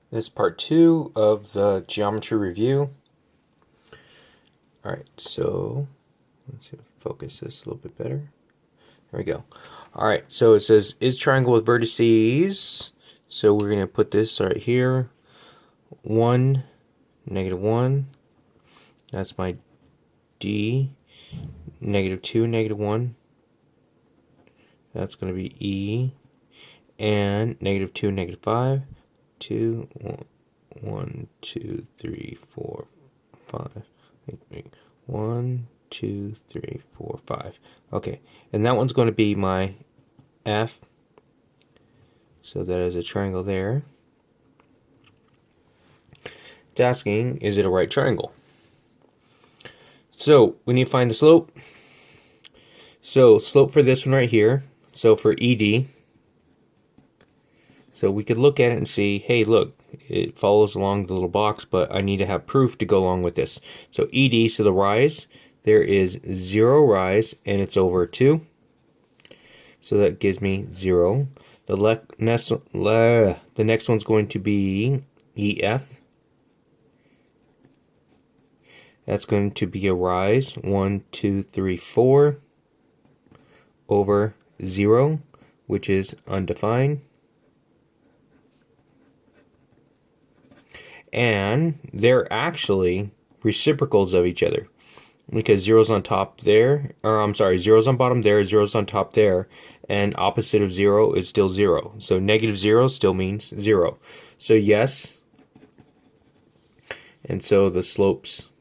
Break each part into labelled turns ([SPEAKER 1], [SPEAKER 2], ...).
[SPEAKER 1] This is part 2 of the geometry review. Alright, so let's see if I focus this a little bit better. There we go. Alright, so it says, is triangle with vertices. So we're going to put this right here. 1, -1. That's my D. -2, -1. That's going to be E. And -2, -5. 2, 1, 2, 3, 4, 5. 1, 2, 3, 4, 5. Okay, and that one's going to be my F. So that is a triangle there. It's asking, is it a right triangle? So we need to find the slope. So slope for this one right here. So for ED. So we could look at it and see, hey, look, it follows along the little box, but I need to have proof to go along with this. So ED, so the rise, there is 0 rise, and it's over 2. So that gives me 0. The next one's going to be EF. That's going to be a rise, 1, 2, 3, 4, over 0, which is undefined. And they're actually reciprocals of each other, because 0's on top there, or I'm sorry, 0's on bottom there, 0's on top there, and opposite of 0 is still 0. So -0 still means 0. So yes, and so the slopes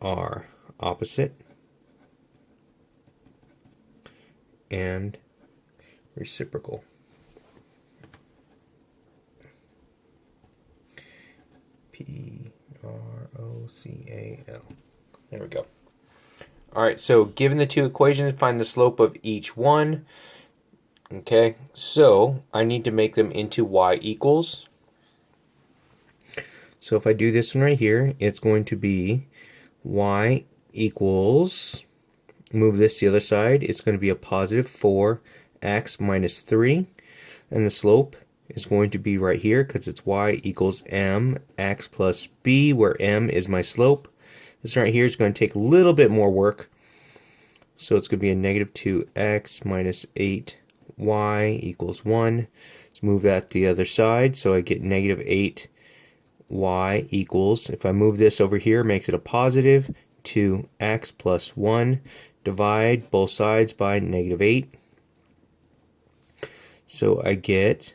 [SPEAKER 1] are opposite and reciprocal. P-R-O-C-A-L. There we go. Alright, so given the two equations, find the slope of each one. Okay, so I need to make them into y equals. So if I do this one right here, it's going to be y equals, move this to the other side, it's going to be a positive 4x minus 3. And the slope is going to be right here because it's y equals mx plus b, where m is my slope. This right here is going to take a little bit more work. So it's going to be a -2x minus 8y equals 1. Let's move that to the other side. So I get -8y equals, if I move this over here, makes it a positive 2x plus 1. Divide both sides by -8. So I get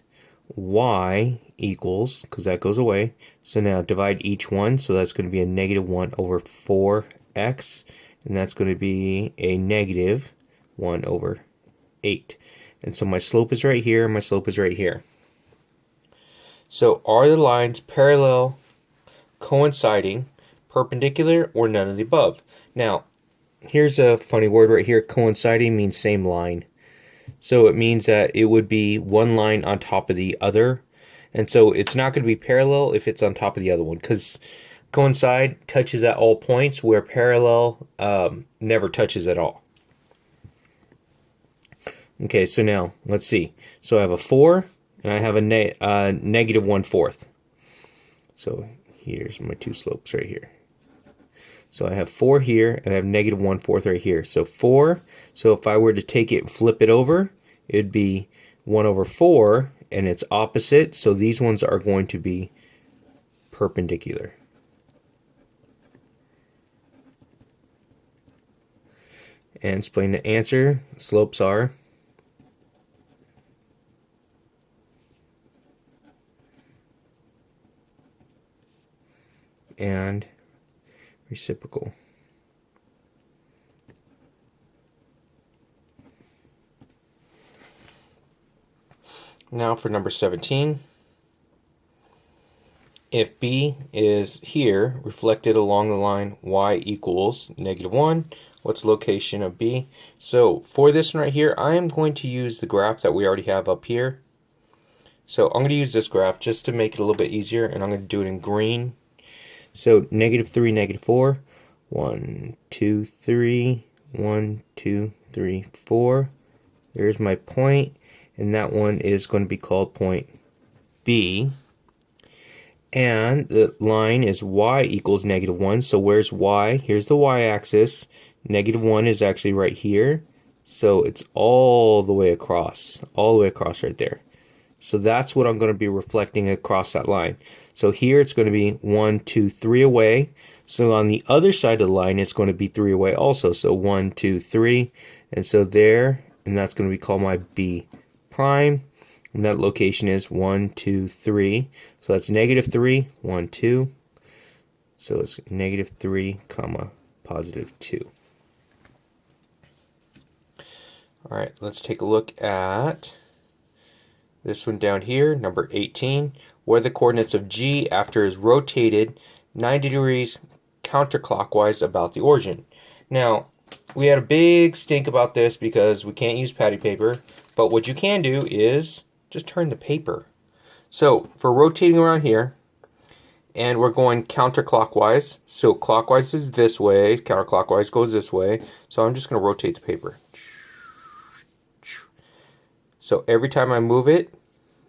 [SPEAKER 1] y equals, because that goes away, so now divide each one, so that's going to be a -1 over 4x, and that's going to be a -1 over 8. And so my slope is right here, my slope is right here. So are the lines parallel, coinciding, perpendicular, or none of the above? Now, here's a funny word right here. Coinciding means same line. So it means that it would be one line on top of the other. And so it's not going to be parallel if it's on top of the other one, because coincide touches at all points, where parallel never touches at all. Okay, so now let's see. So I have a 4 and I have a -1/4. So here's my two slopes right here. So I have 4 here, and I have -1/4 right here. So 4, so if I were to take it and flip it over, it'd be 1 over 4, and it's opposite, so these ones are going to be perpendicular. And explain the answer, slopes are and reciprocal. Now for number 17. If B is here, reflected along the line y equals -1, what's the location of B? So for this one right here, I am going to use the graph that we already have up here. So I'm going to use this graph just to make it a little bit easier, and I'm going to do it in green. So -3, -4, 1, 2, 3, 1, 2, 3, 4. There's my point, and that one is going to be called point B. And the line is y equals -1. So where's y? Here's the y-axis. -1 is actually right here. So it's all the way across right there. So that's what I'm going to be reflecting across that line. So here it's going to be 1, 2, 3 away. So on the other side of the line, it's going to be 3 away also. So 1, 2, 3. And so there, and that's going to be called my B prime. And that location is 1, 2, 3. So that's -3, 1, 2. So it's -3, comma, +2. All right, let's take a look at this one down here, number 18. What are the coordinates of G after it is rotated 90 degrees counterclockwise about the origin? Now, we had a big stink about this because we can't use patty paper, but what you can do is just turn the paper. So, for rotating around here, and we're going counterclockwise, so clockwise is this way, counterclockwise goes this way, so I'm just going to rotate the paper. So every time I move it,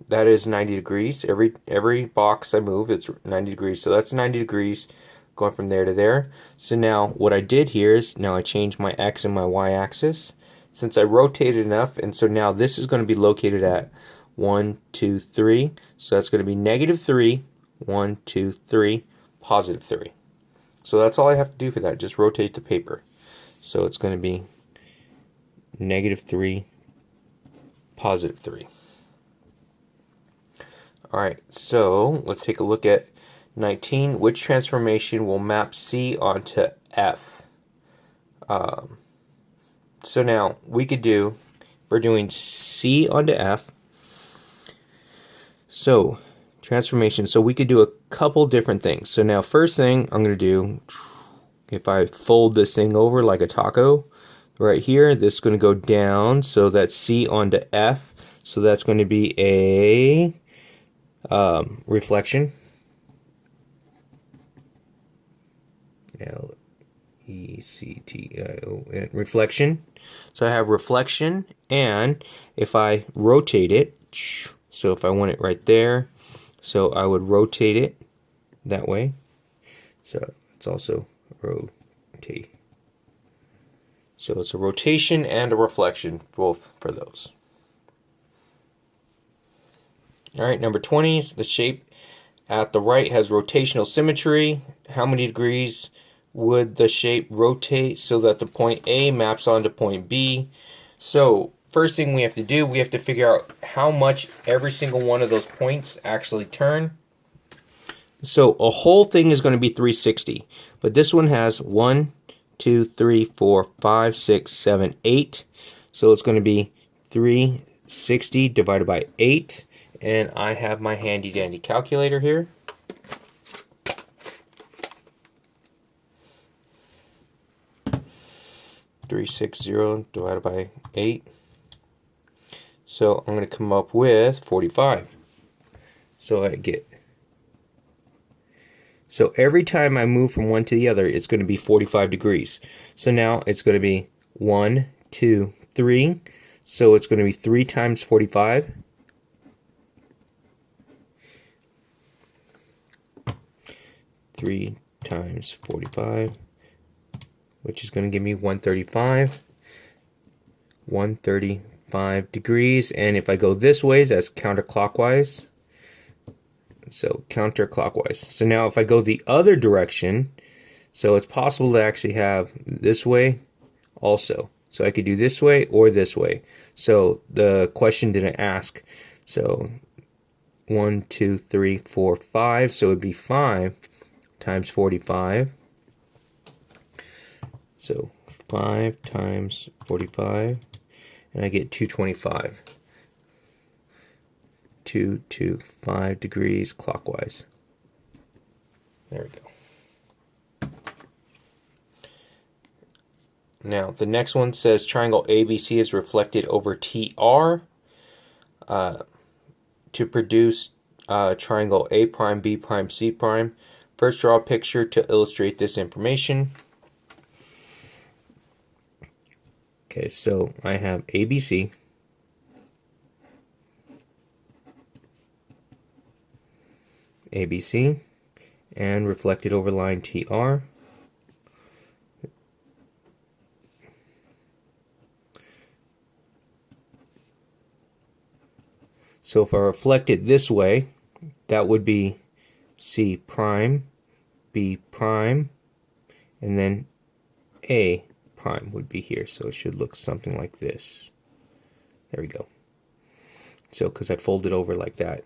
[SPEAKER 1] that is 90 degrees. Every box I move, it's 90 degrees. So that's 90 degrees going from there to there. So now what I did here is now I changed my X and my Y axis. Since I rotated enough, and so now this is going to be located at 1, 2, 3. So that's going to be -3, 1, 2, 3, +3. So that's all I have to do for that. Just rotate the paper. So it's going to be -3, +3. Alright, so let's take a look at 19. Which transformation will map C onto F? So now we could do, we're doing C onto F. So transformation, so we could do a couple different things. So now first thing I'm going to do, if I fold this thing over like a taco, right here, this is going to go down, so that's C onto F. So that's going to be a reflection. L-E-C-T-I-O-N, reflection. So I have reflection, and if I rotate it, so if I want it right there, so I would rotate it that way. So it's also rotate. So it's a rotation and a reflection, both for those. Alright, number 20 is the shape at the right has rotational symmetry. How many degrees would the shape rotate so that the point A maps onto point B? So first thing we have to do, we have to figure out how much every single one of those points actually turn. So a whole thing is going to be 360, but this one has 1, 2, 3, 4, 5, 6, 7, 8. So it's going to be 360 divided by 8. And I have my handy dandy calculator here. .360 divided by 8. So I'm going to come up with 45. So I get. So every time I move from one to the other, it's going to be 45 degrees. So now it's going to be 1, 2, 3. So it's going to be 3 times 45. 3 times 45, which is going to give me 135. 135 degrees, and if I go this way, that's counterclockwise. So counterclockwise. So now if I go the other direction, so it's possible to actually have this way also. So I could do this way or this way. So the question didn't ask. So 1, 2, 3, 4, 5. So it would be 5 times 45. So 5 times 45, and I get 225. 225 degrees clockwise. There we go. Now the next one says triangle ABC is reflected over TR to produce triangle A prime, B prime, C prime. First, draw a picture to illustrate this information. Okay, so I have ABC. ABC, and reflect it over line TR. So if I reflect it this way, that would be C prime, B prime, and then A prime would be here. So it should look something like this. There we go. So because I fold it over like that.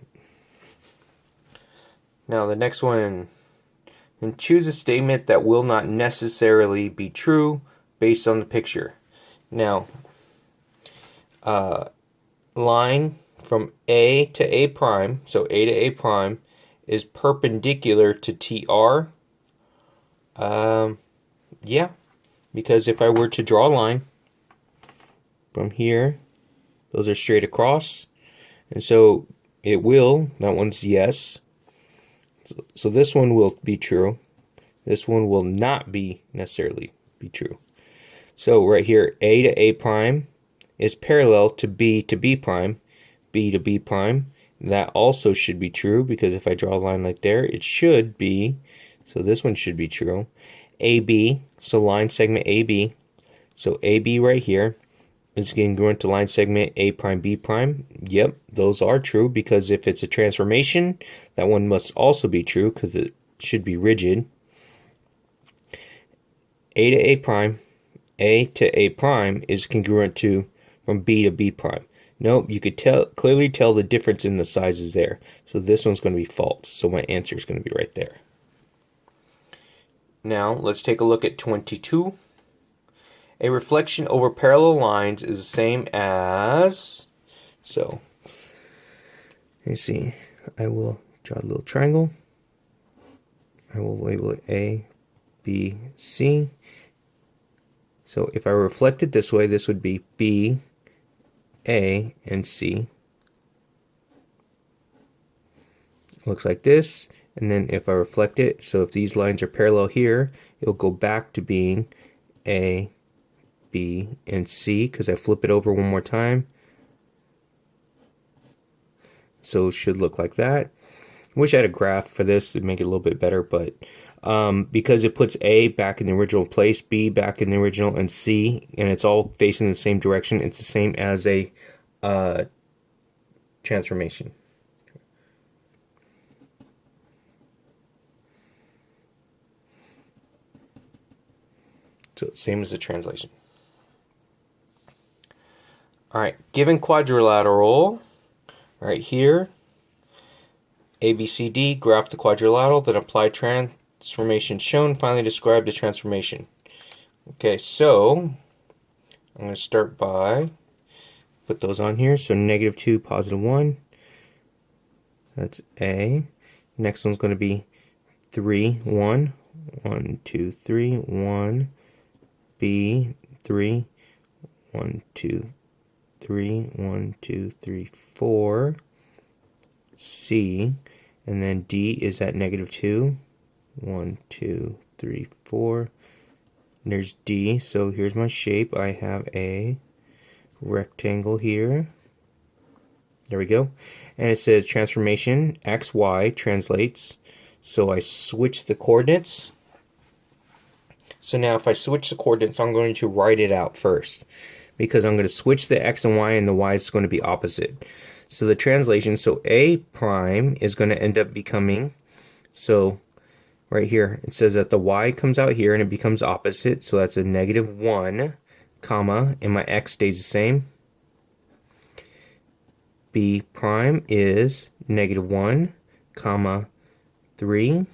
[SPEAKER 1] Now the next one, and choose a statement that will not necessarily be true based on the picture. Now, line from A to A prime, so A to A prime, is perpendicular to TR. Yeah, because if I were to draw a line from here, those are straight across, and so it will, that one's yes. So this one will be true. This one will not be necessarily be true. So right here, A to A prime is parallel to B prime, B to B prime. That also should be true because if I draw a line like there, it should be, so this one should be true. AB, so line segment AB. So AB right here is congruent to line segment A prime B prime. Yep, those are true because if it's a transformation, that one must also be true because it should be rigid. A to A prime, A to A prime is congruent to from B to B prime. Nope, you could clearly tell the difference in the sizes there. So this one's going to be false. So my answer is going to be right there. Now let's take a look at 22. A reflection over parallel lines is the same as, so let's see, I will draw a little triangle. I will label it A, B, C. So if I reflect it this way, this would be B, A, and C. Looks like this. And then if I reflect it, so if these lines are parallel here, it'll go back to being A, B, and C because I flip it over one more time. So it should look like that. I wish I had a graph for this to make it a little bit better, but because it puts A back in the original place, B back in the original, and C, and it's all facing the same direction, it's the same as a transformation. So same as the translation. Alright, given quadrilateral, right here, ABCD, graph the quadrilateral, then apply transformation shown, finally describe the transformation. Okay, so I'm going to start by put those on here. So -2, +1, that's A. Next one's going to be 3, 1, 1, 2, 3, 1, B, 3, 1, 2, 3, 1, 2, 3, 4, C, and then D is at -2, 1, 2, 3, 4. And there's D, so here's my shape. I have a rectangle here. There we go. And it says transformation XY translates. So I switch the coordinates. So now if I switch the coordinates, I'm going to write it out first, because I'm going to switch the X and Y, and the Y is going to be opposite. So the translation, so A prime is going to end up becoming, so right here, it says that the Y comes out here and it becomes opposite, so that's a -1, comma, and my X stays the same. B prime is -1, comma, 3.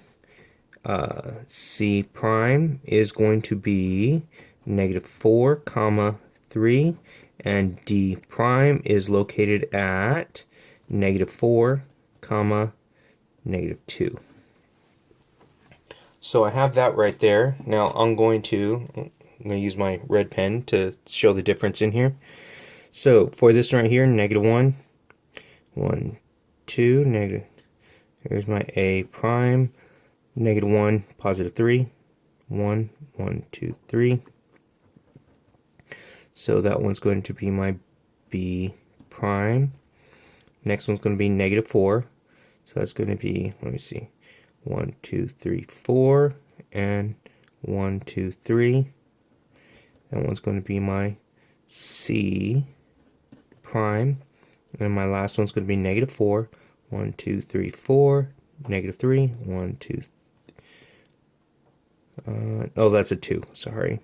[SPEAKER 1] C prime is going to be -4, comma, 3, and D prime is located at -4, comma, -2. So I have that right there. Now I'm going to use my red pen to show the difference in here. So for this right here, -1, 1, 2, negative. Here's my A prime, -1, +3, 1, 1, 2, 3. So that one's going to be my B prime. Next one's going to be -4. So that's going to be, let me see, 1, 2, 3, 4, and 1, 2, 3. That one's going to be my C prime. And my last one's going to be negative 4. 1, 2, 3, 4. Negative 3. 1, 2. Oh, that's a 2. Sorry.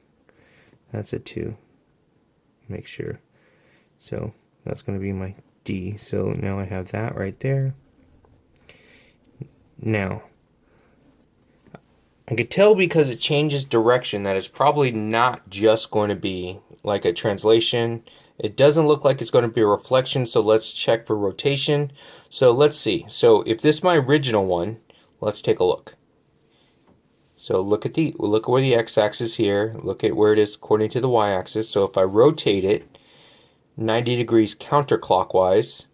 [SPEAKER 1] That's a 2. Make sure. So that's going to be my D. So now I have that right there. Now, I could tell because it changes direction that it's probably not just going to be like a translation. It doesn't look like it's going to be a reflection, so let's check for rotation. So let's see. So if this is my original one, let's take a look. So look at where the x-axis here. Look at where it is according to the y-axis. So if I rotate it 90 degrees counterclockwise,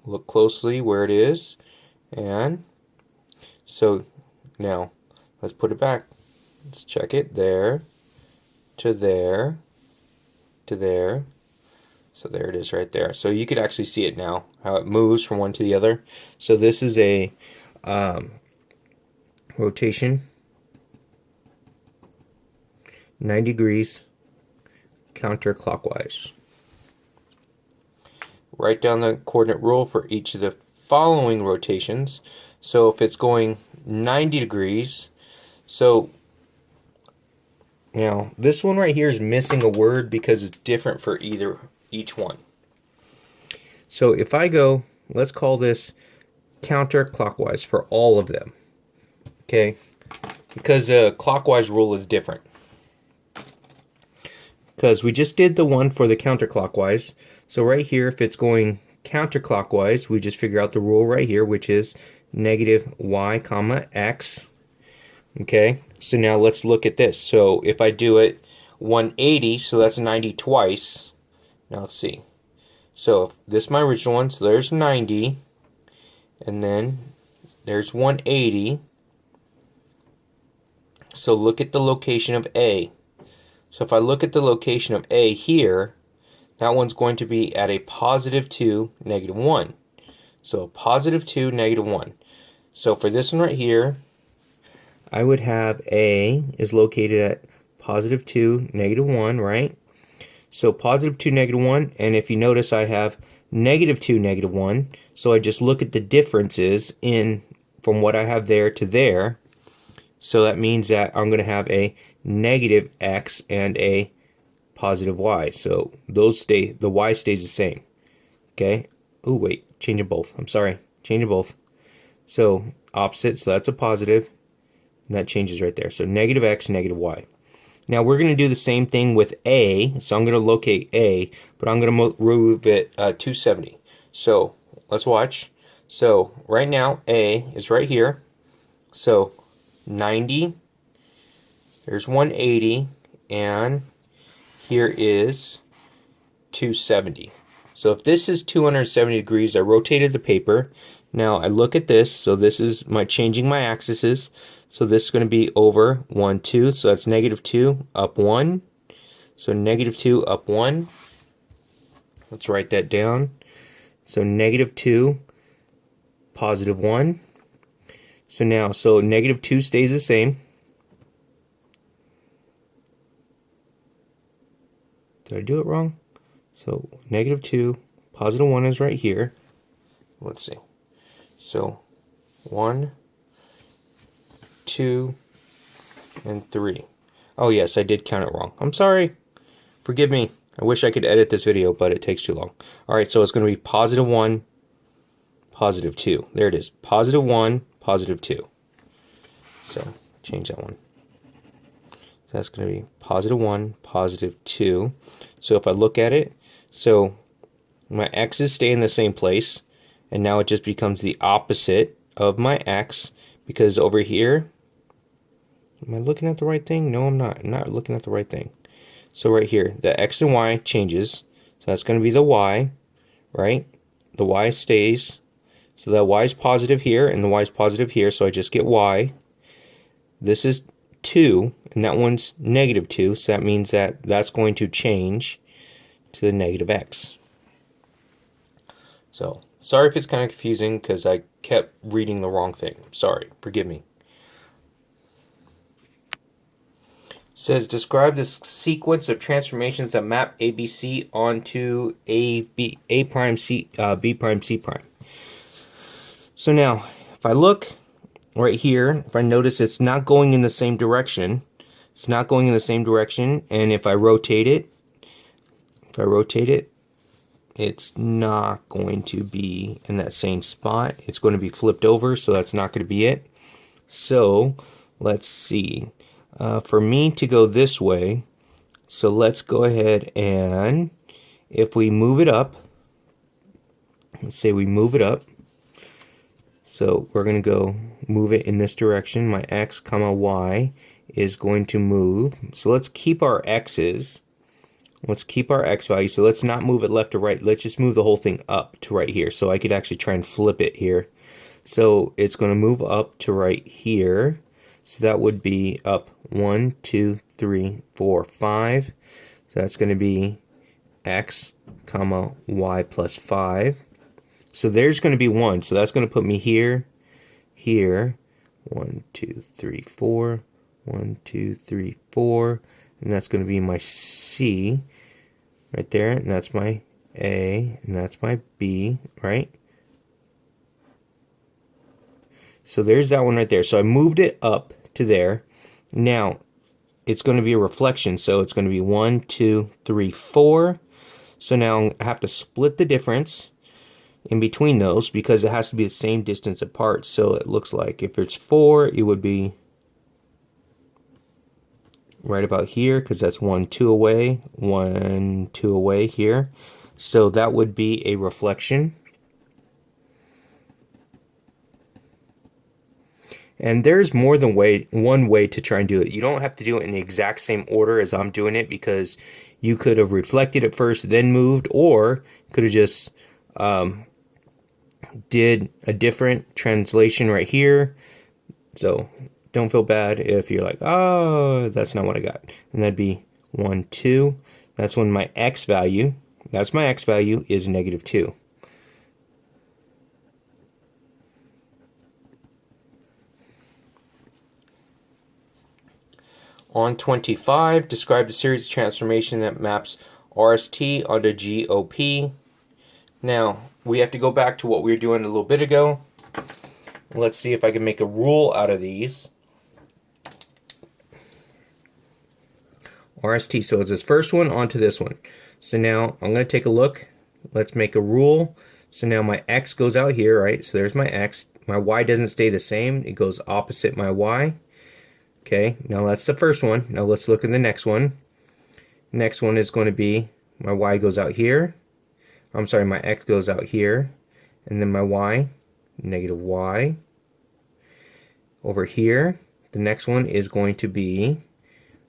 [SPEAKER 1] look closely where it is, and so now let's put it back. Let's check it there to there to there. So there it is right there. So you could actually see it now, how it moves from one to the other. So this is a rotation 90 degrees counterclockwise. Write down the coordinate rule for each of the following rotations. So if it's going 90 degrees, so now this one right here is missing a word because it's different for each one. So if I go, let's call this counterclockwise for all of them. Okay? Because the clockwise rule is different. Because we just did the one for the counterclockwise. So right here, if it's going counterclockwise, we just figure out the rule right here, which is negative y comma x. Okay, so now let's look at this. So if I do it 180, so that's 90 twice. Now let's see. So if this is my original one, so there's 90, and then there's 180. So look at the location of A. So if I look at the location of A here, that one's going to be at a positive 2, negative 1. So positive 2, negative 1. So for this one right here, I would have A is located at positive 2, negative 1, right? So positive 2, negative 1, and if you notice I have negative 2, negative 1, so I just look at the differences from what I have there to there. So that means that I'm going to have a negative x and a positive y. So the y stays the same. Okay? Oh wait, change them both. I'm sorry. Change them both. So opposite, so that's a positive. And that changes right there. So negative x, negative y. Now we're going to do the same thing with A. So I'm going to locate A, but I'm going to move it 270. So let's watch. So right now A is right here. So 90, there's 180, and here is 270. So if this is 270 degrees, I rotated the paper. Now I look at this, so this is changing my axes. So this is going to be over 1, 2, so that's negative 2, up 1. So negative 2, up 1. Let's write that down. So negative 2, positive 1. So now, negative 2 stays the same. Did I do it wrong? So negative 2, positive 1 is right here. Let's see. So 1, 2, and 3. Oh yes, I did count it wrong. I'm sorry. Forgive me. I wish I could edit this video, but it takes too long. Alright, so it's going to be positive 1, positive 2. There it is. Positive 1, positive 2. So change that one. So that's going to be positive 1, positive 2. So if I look at it, so my x's stay in the same place, and now it just becomes the opposite of my x, because over here, am I looking at the right thing? No, I'm not. I'm not looking at the right thing. So right here, the x and y changes. So that's going to be the y, right? The y stays. So that y is positive here, and the y is positive here, so I just get y. This is 2, and that one's negative 2, so that means that that's going to change to the negative x. So sorry if it's kind of confusing because I kept reading the wrong thing. Sorry, forgive me. It says describe the sequence of transformations that map ABC onto A prime C B prime C prime. So now, if I look right here, if I notice it's not going in the same direction, it's not going in the same direction, and if I rotate it, it's not going to be in that same spot. It's going to be flipped over, so that's not going to be it. So let's see. For me to go this way, so let's go ahead and if we move it up, let's say we move it up. So we're going to go move it in this direction. My x comma y is going to move. So let's keep our x's. Let's keep our x value. So let's not move it left to right. Let's just move the whole thing up to right here. So I could actually try and flip it here. So it's going to move up to right here. So that would be up 1, 2, 3, 4, 5. So that's going to be x comma y plus 5. So there's going to be 1. So that's going to put me here, here. 1, 2, 3, 4. 1, 2, 3, 4. And that's going to be my C right there. And that's my A. And that's my B, right? So there's that one right there. So I moved it up to there. Now it's going to be a reflection. So it's going to be 1, 2, 3, 4. So now I have to split the difference in between those because it has to be the same distance apart. So it looks like if it's 4, it would be right about here because that's 1, 2 away, 1, 2 away here. So that would be a reflection. And there's more than one way to try and do it. You don't have to do it in the exact same order as I'm doing it because you could have reflected it first, then moved, or could have just did a different translation right here. So don't feel bad if you're like, oh, that's not what I got. And that'd be 1, 2. That's when my x value, that's my x value, is -2. On 25, describe the series of transformation that maps RST onto GOP. Now, we have to go back to what we were doing a little bit ago. Let's see if I can make a rule out of these. RST, so it's this first one onto this one. So now I'm going to take a look. Let's make a rule. So now my x goes out here, right? So there's my x. My y doesn't stay the same. It goes opposite my y. Okay, now that's the first one. Now let's look at the next one. Next one is going to be my y goes out here. I'm sorry, my x goes out here. And then my y, -y. Over here, the next one is going to be,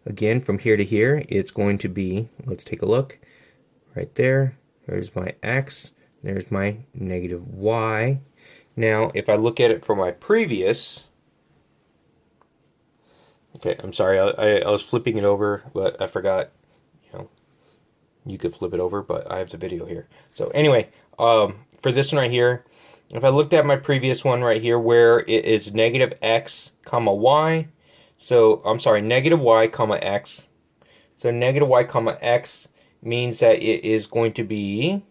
[SPEAKER 1] again, from here to here, it's going to be, let's take a look, right there. There's my x, there's my -y. Now, if I look at it from my previous, okay, I'm sorry, I was flipping it over, but I forgot, you could flip it over, but I have the video here. So anyway, for this one right here, if I looked at my previous one right here where it is -x comma y, so I'm sorry, -y comma x. So -y comma x means that it is going to be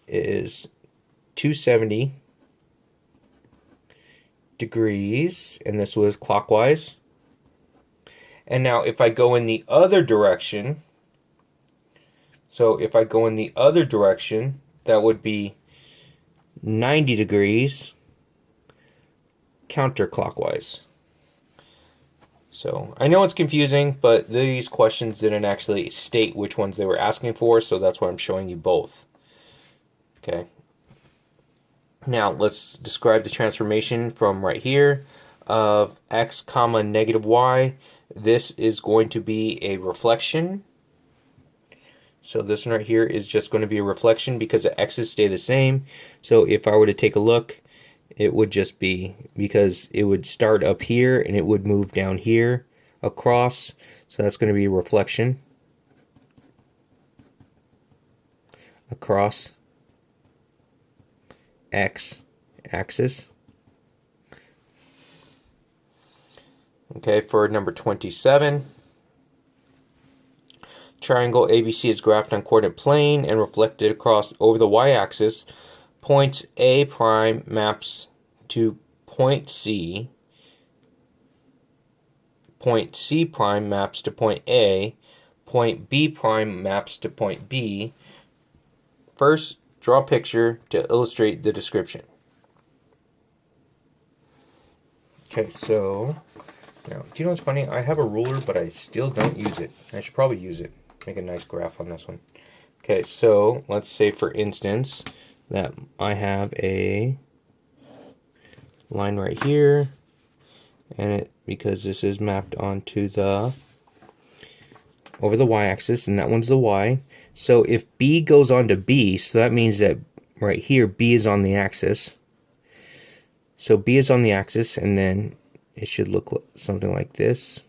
[SPEAKER 1] 270 degrees, and this was clockwise. And now if I go in the other direction, so if I go in the other direction, that would be 90 degrees counterclockwise. So I know it's confusing, but these questions didn't actually state which ones they were asking for, so that's why I'm showing you both. Okay. Now let's describe the transformation from right here of x comma -y. This is going to be a reflection. So this one right here is just going to be a reflection because the x's stay the same. So if I were to take a look, it would just be, because it would start up here and it would move down here across. So that's going to be a reflection across. x-axis. Okay, for number 27, triangle ABC is graphed on coordinate plane and reflected across over the y-axis. Point A prime maps to point C. Point C prime maps to point A. Point B prime maps to point B. First, draw a picture to illustrate the description. Okay, so now, do you know what's funny? I have a ruler, but I still don't use it. I should probably use it. Make a nice graph on this one. Okay, so let's say, for instance, that I have a line right here, and because this is mapped onto over the y-axis, and that one's the y. So if B goes onto B, so that means that right here B is on the axis. So B is on the axis, and then it should look something like this.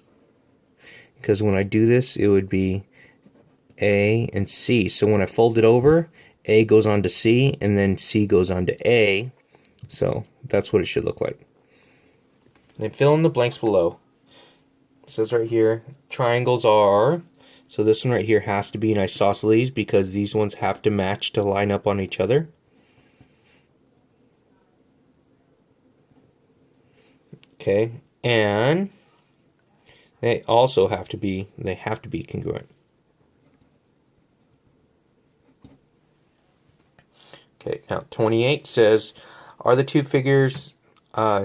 [SPEAKER 1] Because when I do this, it would be A and C. So when I fold it over, A goes on to C, and then C goes on to A. So that's what it should look like. And fill in the blanks below. It says right here, triangles are, so this one right here has to be an isosceles because these ones have to match to line up on each other. Okay, and they also have to be congruent. Okay, now 28 says, are the two figures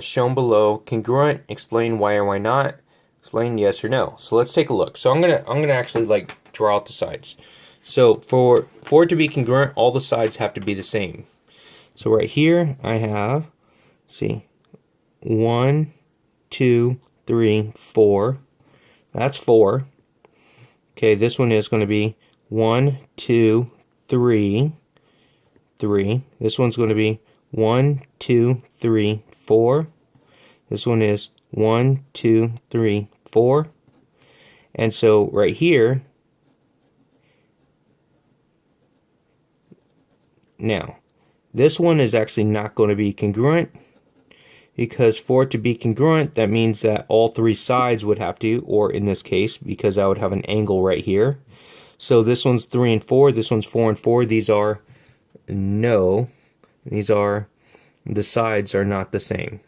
[SPEAKER 1] shown below congruent? Explain why or why not. Explain yes or no. So let's take a look. So I'm gonna actually like draw out the sides. So for it to be congruent, all the sides have to be the same. So right here I have, see, 1, 2, 3, 4. That's 4. Okay, this one is going to be 1, 2, 3, 3. This one's going to be 1, 2, 3, 4. This one is 1, 2, 3, 4. And so right here, now, this one is actually not going to be congruent, because for it to be congruent, that means that all three sides would have to, or in this case, because I would have an angle right here. So this one's 3 and 4, this one's 4 and 4. These are, no, these are, the sides are not the same.